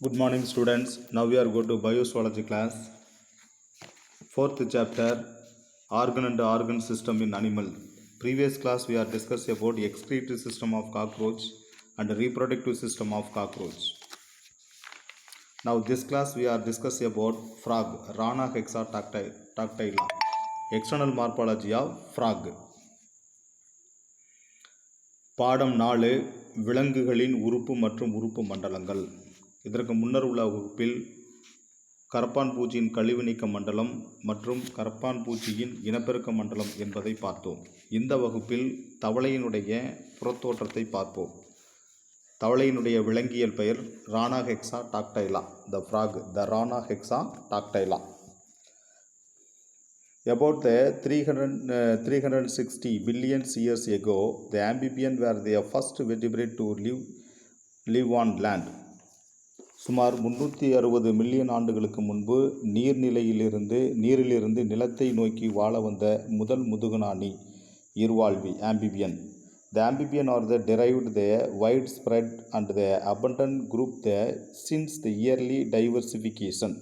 Good morning students. Now we are going to bioswology class. Fourth chapter, organ and organ system in animal. Previous class we are discussing about excretory system of cockroach and reproductive system of cockroach. Now this class we are discussing about frog, Rana hexatactyla. External morphology of frog. பாடம் 4 விலங்குகளின் உறுப்பு மற்றும் உறுப்பு மண்டலங்கள். இதற்கு முன்னர் உள்ள வகுப்பில் கரப்பான் பூச்சியின் கழிவு நீக்க மண்டலம் மற்றும் கரப்பான் பூச்சியின் இனப்பெருக்க மண்டலம் என்பதை பார்த்தோம். இந்த வகுப்பில் தவளையினுடைய புறத்தோற்றத்தை பார்ப்போம். தவளையினுடைய விலங்கியல் பெயர் Rana hexadactyla. The frog, the Rana hexadactyla. About the 360 billion years ago, the amphibians were the first vertebrate to live on land. சுமார் 360 மில்லியன் ஆண்டுகளுக்கு முன்பு நீரிலிருந்து நிலத்தை நோக்கி வாழ வந்த முதல் முதுகுநாணி இருவாழ்வி amphibian. The amphibian are the derived the widespread and the abundant group since early diversification.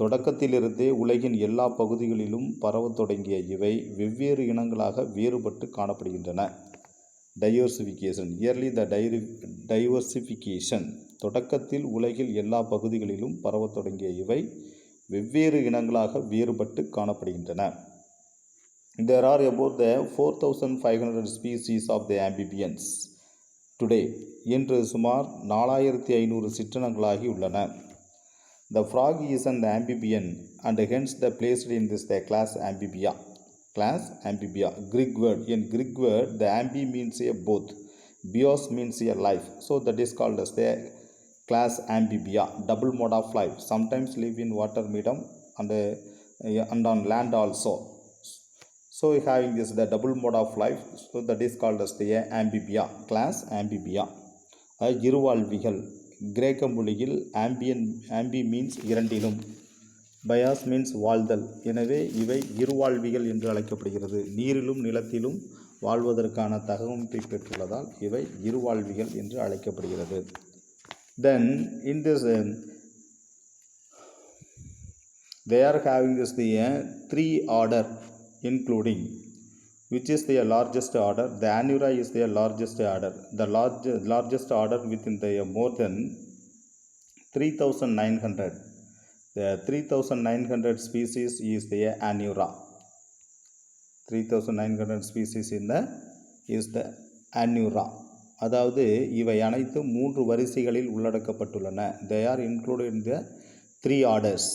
தொடக்கத்திலிருந்தே உலகின் எல்லா பகுதிகளிலும் பரவத் தொடங்கிய இவை வெவ்வேறு இனங்களாக வேறுபட்டு காணப்படுகின்றன. டைவர்சிஃபிகேஷன் தொடக்கத்தில் உலகில் எல்லா பகுதிகளிலும் பரவத் தொடங்கிய இவை வெவ்வேறு இனங்களாக வேறுபட்டு காணப்படுகின்றன. There are about 4,500 species of the amphibians today. இன்று சுமார் 4,500 சிற்றினங்களாகி உள்ளன. The frog is an amphibian and hence placed in this class Amphibia. Greek word. In Greek word, the amphi means a both. Bios means a life. So that is called as the class Amphibia. Double mode of life. Sometimes live in water medium and on land also. So having this the double mode of life. So that is called as the Amphibia. Class Amphibia. இருவாழ்விகள். கிரேக்க மொழியில் ஆம்பி means இரண்டிலும், bias means வாழ்தல். எனவே இவை இருவாழ்விகள் என்று அழைக்கப்படுகிறது. நீரிலும் நிலத்திலும் வாழ்வதற்கான தகவமைப்பை பெற்றுள்ளதால் இவை இருவாழ்விகள் என்று அழைக்கப்படுகிறது. Then in this they are having this the three order including which is the largest order. The Anura is the largest order. The largest order within the more than 3,900. The 3,900 species is the Anura. 3,900 species is the Anura. அதாவது இவை அனைத்தும் 3 வரிசைகளில் உள்ளடக்கப்பட்டுள்ளன. They are included in the 3 orders.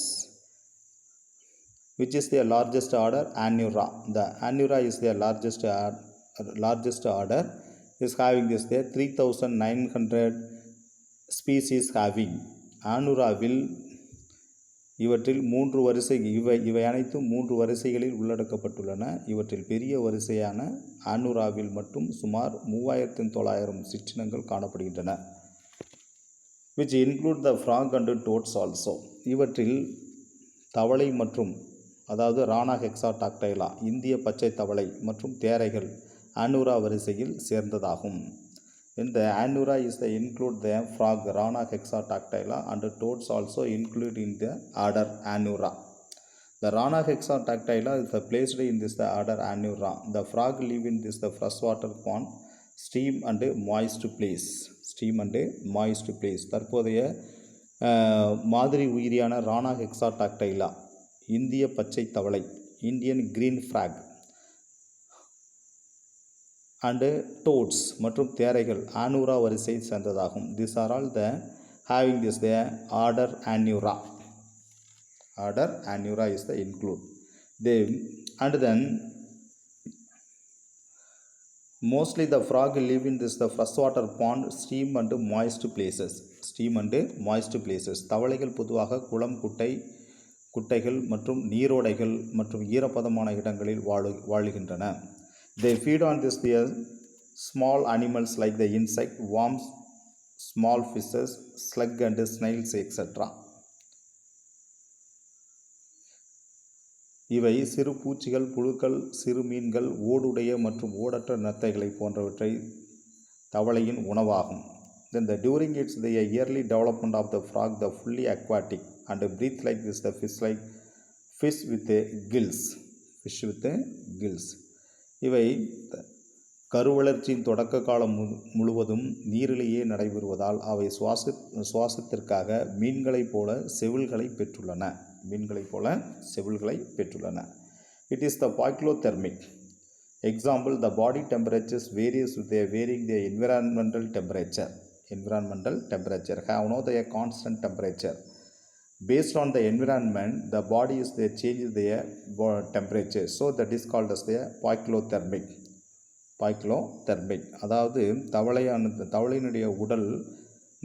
Which is the largest order? Anura. The Anura is the largest order is having this the 3,900 species having. Anuraவில் இவற்றில் 3 வரிசை இவை அனைத்தும் 3 வரிசைகளில் உள்ளடக்கப்பட்டுள்ளன. இவற்றில் பெரிய வரிசையான ஆனுராவில் மட்டும் சுமார் 3,900 சிற்றினங்கள் காணப்படுகின்றன. Which include the frog and toads also. இவற்றில் தவளை மற்றும் அதாவது ரானா ஹெக்ஸாடாக்டைலா இந்திய பச்சை தவளை மற்றும் தேரைகள் ஆனுரா வரிசையில் சேர்ந்ததாகும். இந்த Anura is include the frog Rana hexadactyla and toads also include in the order Anura. The Rana hexatactyla is placed in this order Anura. The frog live in this freshwater pond, steam and moist place. தற்போதைய மாதிரி உயிரியான ரானா ஹெக்ஸாடாக்டைலா இந்திய பச்சை தவளை Indian green frock and toads மற்றும் தேரைகள் ஆனுரா வரிசை சேர்ந்ததாகும். These are all the having this the order Anura. Order Anura is the include. They and then mostly the frog live in this the freshwater pond, stream and moist places. தவளைகள் பொதுவாக குளம், குட்டைகள் மற்றும் நீரோடைகள் மற்றும் ஈரப்பதமான இடங்களில் வாழுகின்றன. They feed on this small animals like the insect, worms, small fishes, slug and snails etc. இவை சிறு பூச்சிகள், புழுக்கள், சிறு மீன்கள், ஓடுடைய மற்றும் ஓடற்ற நத்தைகளை போன்றவற்றை தவளையின் உணவாகும். Then during the yearly development of the frog, the fully aquatic and breathe like this, the fish with the gills. இவை கருவளர்ச்சியின் தொடக்க காலம் முழுவதும் நீரிலேயே நடைபெறுவதால் அவை சுவாசத்திற்காக மீன்களைப் போல செவில்களை பெற்றுள்ளன. It is the poikilothermic. Example, the body temperatures varies with varying the environmental temperature have no the constant temperature. Based on the environment, the body is they change their temperature, so that is called as the poikilothermic. அதாவது தவளையினுடைய உடல்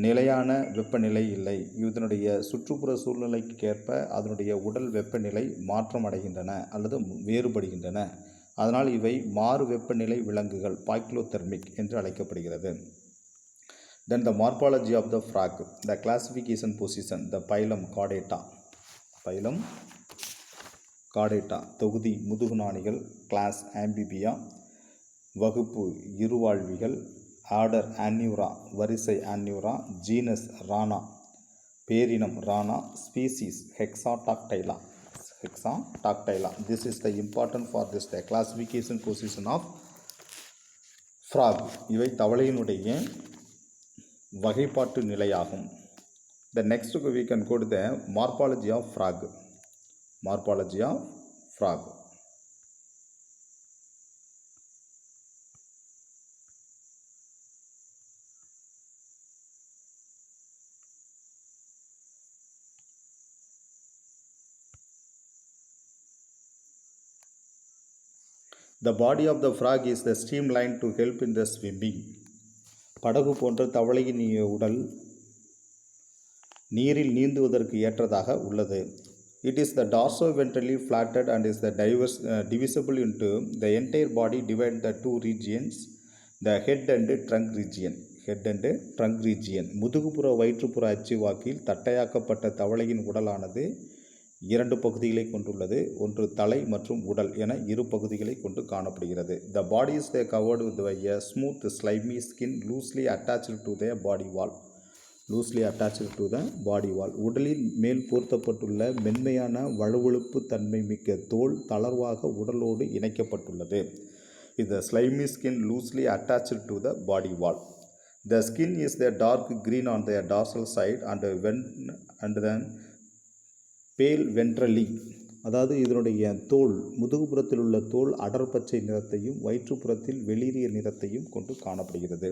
நிலையான வெப்பநிலை இல்லை. இதனுடைய சுற்றுப்புற சூழ்நிலைக்கு ஏற்ப அதனுடைய உடல் வெப்பநிலை மாற்றம் அடைகின்றன அல்லது வேறுபடுகின்றன. அதனால் இவை மாறு வெப்பநிலை விலங்குகள் poikilothermic என்று அழைக்கப்படுகிறது. Then the morphology of the frog, the classification position, the phylum Chordata, தொகுதி முதுகுநாணிகள், class Amphibia, வகுப்பு இருவாழ்விகள், ஆர்டர் Anura, வரிசை Anura, genus Rana, பேரினம் Rana, species Hexatactyla. This is the important for this the classification position of frog. இவை தவளையினுடைய வகைப்பாட்டு நிலையாகும். The next we can go to the morphology of frog. The body of the frog is the streamlined to help in the swimming. படகு போன்ற தவளையின் உடல் நீரில் நீந்துவதற்கு ஏற்றதாக உள்ளது. It is the dorsoventrally flattened and is the divisible into the entire body, divide the two regions, the head and trunk region. முதுகுப்புற வயிற்றுப்புற அச்சுவாக்கில் தட்டையாக்கப்பட்ட தவளையின் உடலானது இரண்டு பகுதிகளை கொண்டுள்ளது. ஒன்று தலை மற்றும் உடல் என இரு பகுதிகளை கொண்டு காணப்படுகிறது. The body is covered with a smooth slimy skin loosely attached to the body wall. உடலில் மேல் பொருத்தப்பட்டுள்ள மென்மையான வழுவழுப்பு தன்மை மிக்க தோல் தளர்வாக உடலோடு இணைக்கப்பட்டுள்ளது. The slimy skin loosely attached to the body wall. The skin is the dark green on the dorsal side and then pale ventrally. அதாவது இதனுடைய தோல் முதுகுப்புறத்தில் உள்ள தோல் அடர்பச்சை நிறத்தையும் வயிற்றுப்புறத்தில் வெளிரிய நிறத்தையும் கொண்டு காணப்படுகிறது.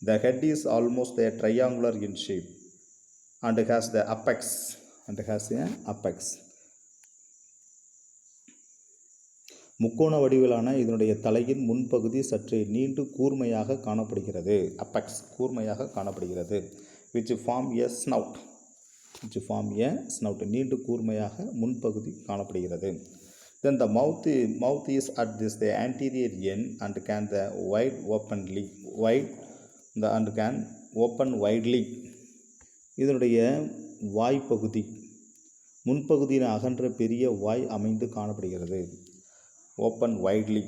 The head is almost triangular in shape and has the apex. முக்கோண வடிவிலான இதனுடைய தலையின் முன்பகுதி சற்றே நீண்டு கூர்மையாக காணப்படுகிறது. அபெக்ஸ் கூர்மையாக காணப்படுகிறது. which form a snout. நீண்டு கூர்மையாக முன்பகுதி காணப்படுகிறது. Then the mouth is at the anterior end and can open widely. இதனுடைய வாய் பகுதி முன்பகுதியின் அகன்ற பெரிய வாய் அமைந்து காணப்படுகிறது. Open widely.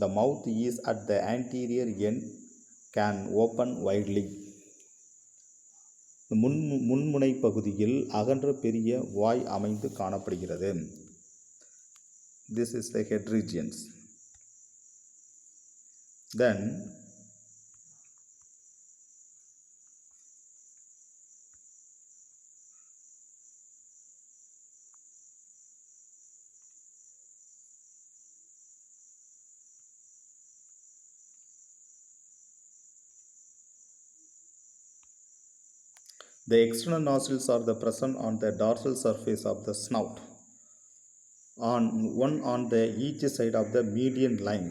The mouth is at the anterior end, can open widely. முன்முனை பகுதியில் அகன்ற பெரிய வாய் அமைந்து காணப்படுகிறது. This is the head regions. Then the external nostrils are the present on the dorsal surface of the snout, on the each side of the median line.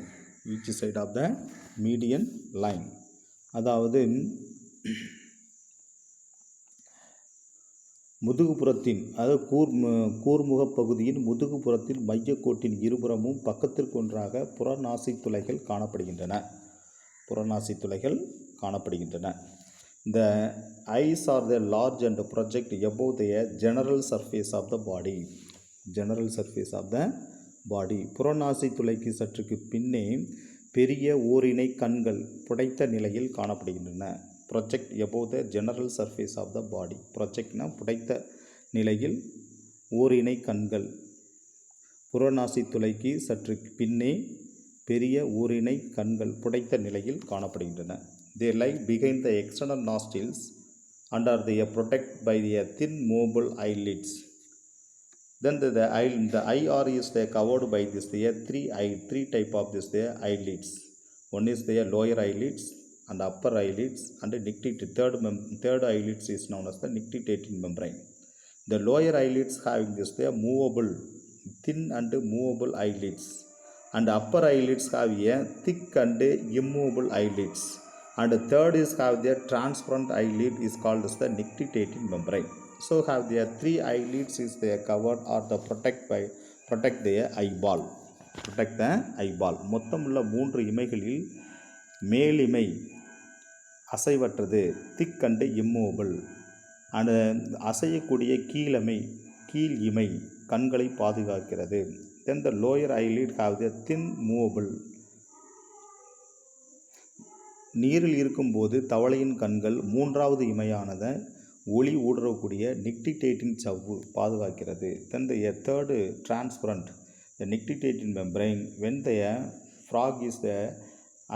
அதாவது முதுகுப்புறத்தின் கூர்முக பகுதியின் முதுகுப்புறத்தில் மையக்கோட்டின் இருபுறமும் பக்கத்திற்கொன்றாக புறநாசித்துளைகள் காணப்படுகின்றன. The eyes are the large and project above the general surface of the body. புறநாசி துளைக்கு சற்றுக்கு பின்னே பெரிய ஓரினை கண்கள் புடைத்த நிலையில் காணப்படுகின்றன. Project above the general surface of the body. ப்ரொஜெக்ட்னா புடைத்த நிலையில் ஓரினை கண்கள் புறநாசி துளைக்கு சற்று பின்னே பெரிய ஓரினை கண்கள் புடைத்த நிலையில் காணப்படுகின்றன. They lie behind the external nostrils and are they protected by the thin movable eyelids. Then the eye is covered by this three type of this eyelids. One is the lower eyelids and upper eyelids and third eyelids is known as the nictitating membrane. The lower eyelids having this movable thin and movable eyelids, and upper eyelids have a thick and immovable eyelids, and third is have the transparent eyelid is called as the nictitating membrane. So have the three eyelids is they covered or the protect the eyeball. Protect the eyeball. மொத்தமுள்ள 3 இமைகளில் மேலிமை அசைவற்றது திக் and immovable, அந்த அசையக்கூடிய கீழ் இமை கண்களை பாதுகாக்கிறது. Then the lower eyelid have the thin movable. நீரில் இருக்கும்போது தவளையின் கண்கள் 3வது இமையானதை ஒளி ஊடுறக்கூடிய நிக்டிடேட்டிங் சவ்வு பாதுகாக்கிறது. Then the third transparent, the nictitating membrane. When the frog is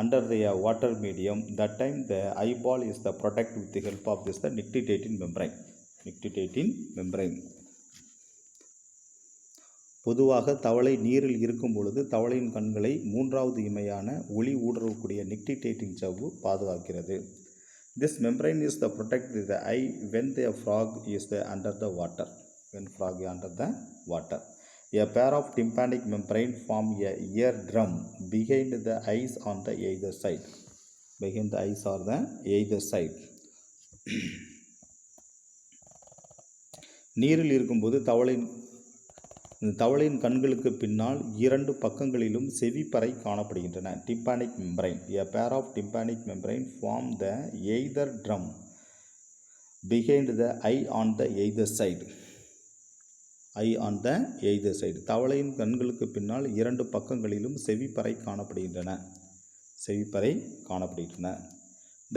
under the water medium, that time the eyeball is the protect with the help of this the nictitating membrane. Nictitating membrane. பொதுவாக தவளை நீரில் இருக்கும் பொழுது தவளையின் கண்களை 3வது இமையான ஒளி ஊடுருவக்கூடிய nictitating சவ்வு பாதுகாக்கிறது. This membrane is the protect the eye when the frog is under the water. When frog is under the water, a pair of tympanic membrane form a eardrum behind the eyes on the either side. Behind the eyes or the either side. நீரில் இருக்கும்போது தவளையின் கண்களுக்கு பின்னால் 2 பக்கங்களிலும் செவிப்பறை காணப்படுகின்றன. Tympanic membrane. A pair of tympanic membrane form the either drum behind the eye on the either side. Eye on the either side. தவளையின் கண்களுக்கு பின்னால் 2 பக்கங்களிலும் செவிப்பறை காணப்படுகின்றன.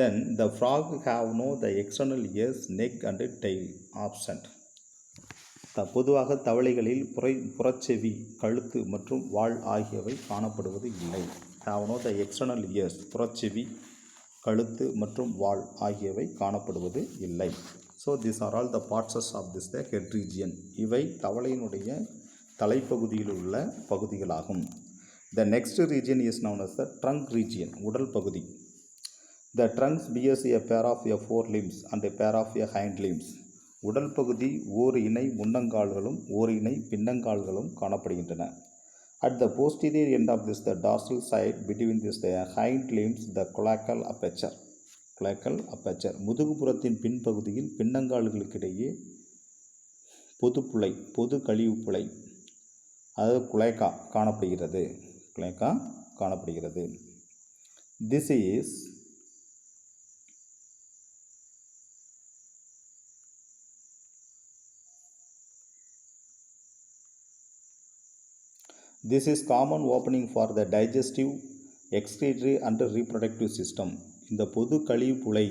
Then the frog have no the external ears, neck and tail absent. பொதுவாக தவளைகளில் புறச்செவி, கழுத்து மற்றும் வால் ஆகியவை காணப்படுவது இல்லை. have no the external ears, புறச்செவி, கழுத்து மற்றும் வால் ஆகியவை காணப்படுவது இல்லை. So these are all the parts of this the head region. இவை தவளையினுடைய தலைப்பகுதியில் உள்ள பகுதிகளாகும். The next region is known as the trunk region, உடல் பகுதி. The trunks bears a pair of 4 limbs and a pair of hind limbs. உடல் பகுதி ஓர் இணை முன்னங்கால்களும் ஓர் இணை பின்னங்கால்களும் காணப்படுகின்றன. At the posterior end of this the dorsal side between this the hind limbs the cloacal aperture. முதுகுப்புறத்தின் பின்பகுதியில் பின்னங்கால்களுக்கிடையே பொது கழிவுப்புழை அதாவது குளேக்கா காணப்படுகிறது. This is common opening for the digestive, excretory and reproductive system. இந்த பொது கழிவுப்புழை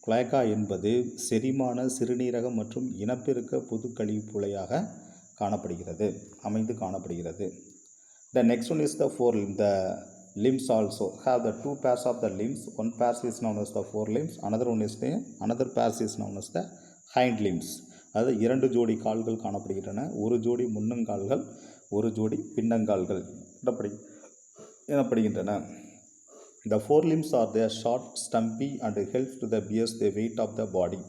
குளேக்கா என்பது செரிமான, சிறுநீரகம் மற்றும் இனப்பெருக்க பொது கழிவுப்புழையாக அமைந்து காணப்படுகிறது. The next one is the limbs also have the 2 pairs of the limbs. One pair is known as the forelimbs, another pair is known as the hind limbs. அதாவது 2 ஜோடி கால்கள் காணப்படுகின்றன. ஒரு ஜோடி முன்னங்கால்கள், ஒரு ஜோடி பின்னங்கால்கள் எனப்படுகின்றன. The forelimbs are the short, stumpy and helps to the bears the weight of the body.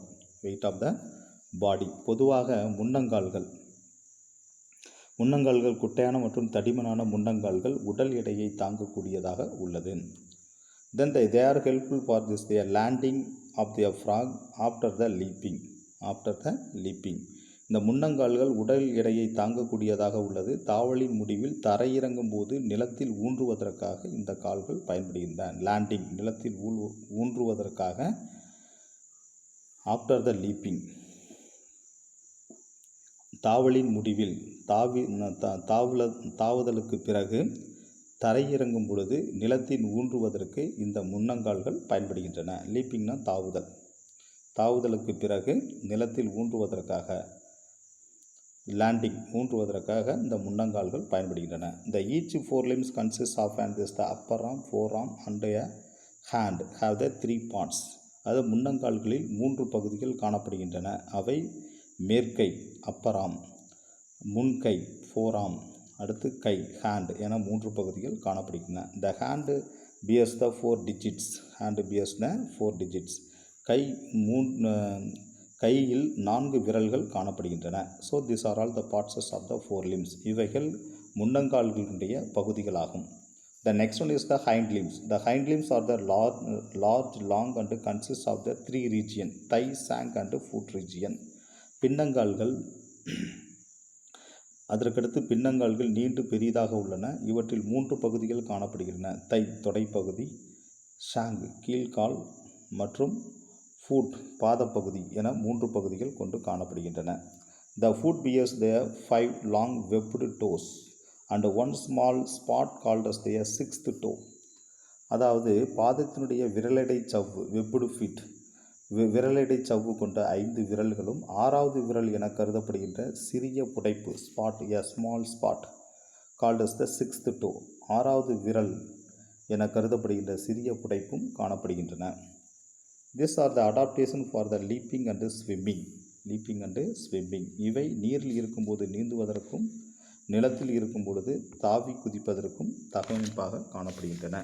பொதுவாக முன்னங்கால்கள் குட்டையான மற்றும் தடிமனான முன்னங்கால்கள் உடல் எடையை தாங்கக்கூடியதாக உள்ளது. Then they are helpful for this the landing of the frog after the leaping. இந்த முன்னங்கால்கள் உடல் எடையை தாங்கக்கூடியதாக உள்ளது. தாவலின் முடிவில் தரையிறங்கும் போது நிலத்தில் ஊன்றுவதற்காக இந்த கால்கள் பயன்படுகின்றன. லேண்டிங் நிலத்தில் ஊன்றுவதற்காக. ஆஃப்டர் த லீப்பிங் தாவலின் முடிவில் தாவுதலுக்கு பிறகு தரையிறங்கும் பொழுது நிலத்தில் ஊன்றுவதற்கு இந்த முன்னங்கால்கள் பயன்படுகின்றன. லீப்பிங்னா தாவுதல். தாவுதலுக்கு பிறகு நிலத்தில் ஊன்றுவதற்காக, லேண்டிங் ஊன்றுவதற்காக இந்த முன்னங்கால்கள் பயன்படுகின்றன. The each forelimbs consists of and this the upper arm, forearm and a hand have the 3 parts. அது முன்னங்கால்களில் 3 பகுதிகள் காணப்படுகின்றன. அவை மேற்கை அப்பர் ஆர்ம், முன்கை ஃபோர் ஆர்ம், அடுத்து கை ஹேண்ட் என 3 பகுதிகள் காணப்படுகின்றன. The hand bears the 4 digits. hand bears the 4 digits. கையில் 4 விரல்கள் காணப்படுகின்றன. So this are all the parts of the 4 limbs. இவைகள் முன்னங்கால்களுடைய பகுதிகளாகும். The next one is the hind limbs. The hind limbs are the large, long and consist of the 3 region, thigh, shank and foot region. பின்னங்கால்கள், அதற்கடுத்து பின்னங்கால்கள் நீண்டு பெரிதாக உள்ளன. இவற்றில் 3 பகுதிகள் காணப்படுகின்றன. தை தொடைப்பகுதி, shank கீழ்கால் மற்றும் ஃபுட் பாதப்பகுதி என 3 பகுதிகள் கொண்டு காணப்படுகின்றன. The foot bears their 5 long webbed toes and 1 small spot called as their 6th toe. அதாவது பாதத்தினுடைய விரலடை சவ்வு வெப்புடு ஃபீட், விரலடை சவ்வு கொண்ட 5 விரல்களும் 6வது விரல் என கருதப்படுகின்ற சிறிய புடைப்பு spot, a small spot called as the 6th toe, 6வது விரல் என கருதப்படுகின்ற சிறிய புடைப்பும் காணப்படுகின்றன. These are the adaptation for the leaping and swimming. leaping and swimming. இவை நீரில் இருக்கும்போது நீந்துவதற்கும் நிலத்தில் இருக்கும் பொழுது தாவி குதிப்பதற்கும் தகவமைப்பாக காணப்படுகின்றன.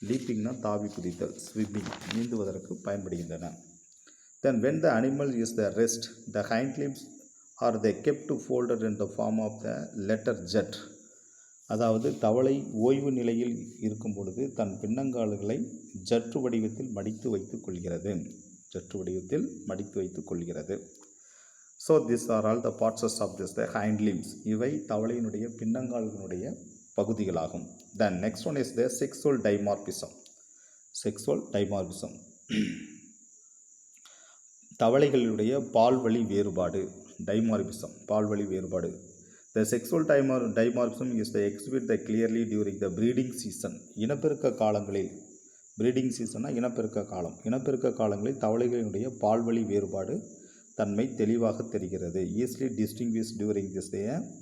லீப்பிங்னா தாவி குதித்தல், ஸ்விம்மிங் நீந்துவதற்கு பயன்படுகின்றன. Then when the animal is the rest, the hind limbs are they kept folded in the form of the letter Z. அதாவது தவளை ஓய்வு நிலையில் இருக்கும் பொழுது தன் பின்னங்கால்களை ஜற்று வடிவத்தில் மடித்து வைத்துக் கொள்கிறது. ஜற்று வடிவத்தில் மடித்து வைத்துக் கொள்கிறது. So this are all the parts of this the hind limbs. இவை தவளையினுடைய பின்னங்கால்களுடைய பகுதிகளாகும். Then next one is the sexual dimorphism. Sexual dimorphism, தவளைகளுடைய பால்வழி வேறுபாடு. டைமார்பிசம் பால்வழி வேறுபாடு. The sexual dimorphism is the exhibit clearly during the breeding season. இனப்பெருக்க காலங்களில், breeding season இனப்பெருக்க காலம், இனப்பெருக்க காலங்களில் தவளைகளினுடைய பால்வழி வேறுபாடு தன்மை தெளிவாக தெரிகிறது. Easily distinguished during this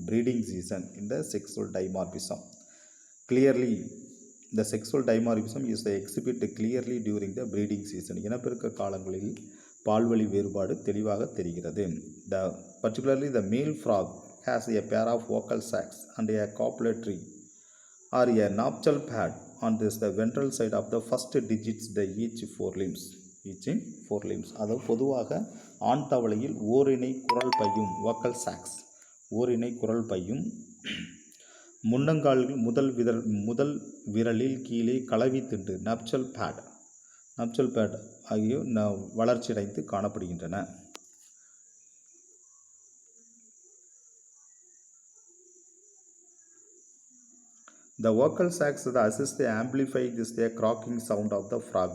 breeding season in the sexual dimorphism. Clearly, the sexual dimorphism is the exhibit clearly during the breeding season. இனப்பெருக்க காலங்களில் பால்வழி வேறுபாடு தெளிவாக தெரிகிறது. Particularly the male frog has a pair of vocal sacs and a copulatory or a nuptial pad on this the ventral side of the first digits the each 4 limbs. அது பொதுவாக ஆண் தவளையில் ஓரிணை குரல் பையும், vocal sacs ஓரிணை குரல் பையும், முன்னங்கால்கள் முதல் விரலில் கீழே கலவி திண்டு நப்சல் பேட் ஆகிய வளர்ச்சியடைந்து காணப்படுகின்றன. The vocal sacs assist to amplify this croaking sound of the frog.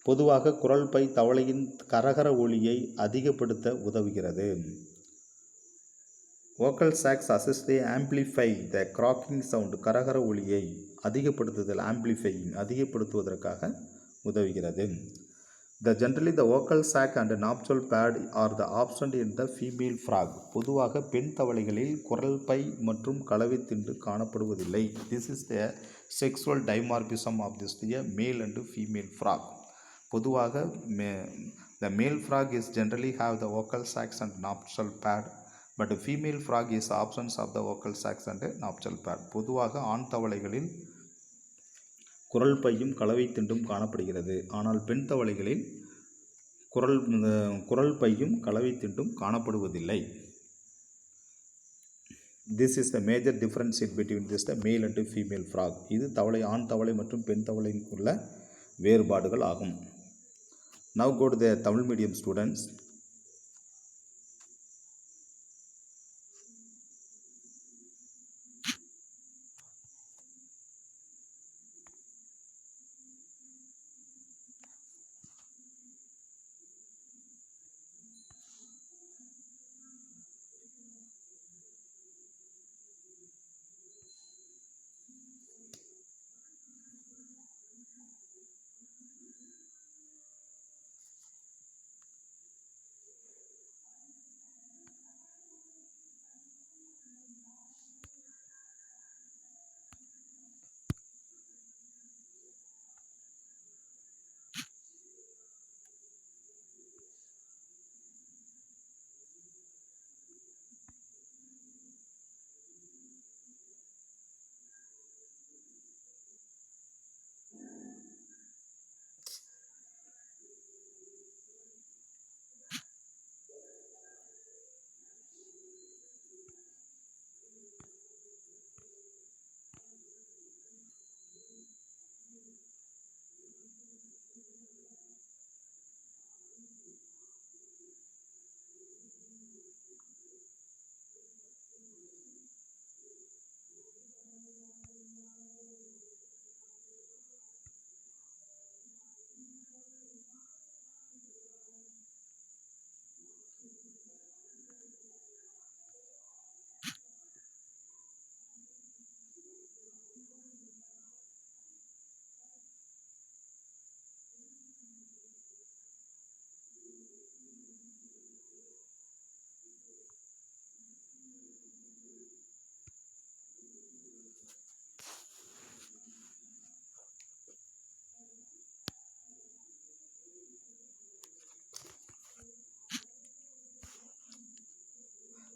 பொதுவாக குரல் பை தவளையின் கரகர ஒலியை அதிகப்படுத்த உதவுகிறது. vocal sacs assist to amplify the croaking sound, கரகர ஒலியை அதிகப்படுத்துதல், amplifying அதிகப்படுத்துவதற்காக உதவுகிறது. Generally the vocal sac and nuptial pad are the absent in the female frog. பொதுவாக பெண் தவளைகளில் குரல் பை மற்றும் கலவை திண்டு காணப்படுவதில்லை. This is the sexual dimorphism of this male and female frog. பொதுவாக the male frog is generally have the vocal sacs and nuptial pad, but the female frog is absence of the vocal sacs and nuptial pad. பொதுவாக ஆண் தவளைகளில் குரல் பையும் கலவை திண்டும் காணப்படுகிறது. ஆனால் பெண் தவளைகளில் குரல் பையும் கலவை திண்டும் காணப்படுவதில்லை. This is the major difference between this the male and female frog. இது ஆண் தவளை மற்றும் பெண் தவளைக்குள்ள வேறுபாடுகள் ஆகும். Now go to the Tamil medium students.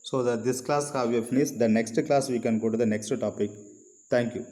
So that this class have you finished, the next class we can go to the next topic. Thank you.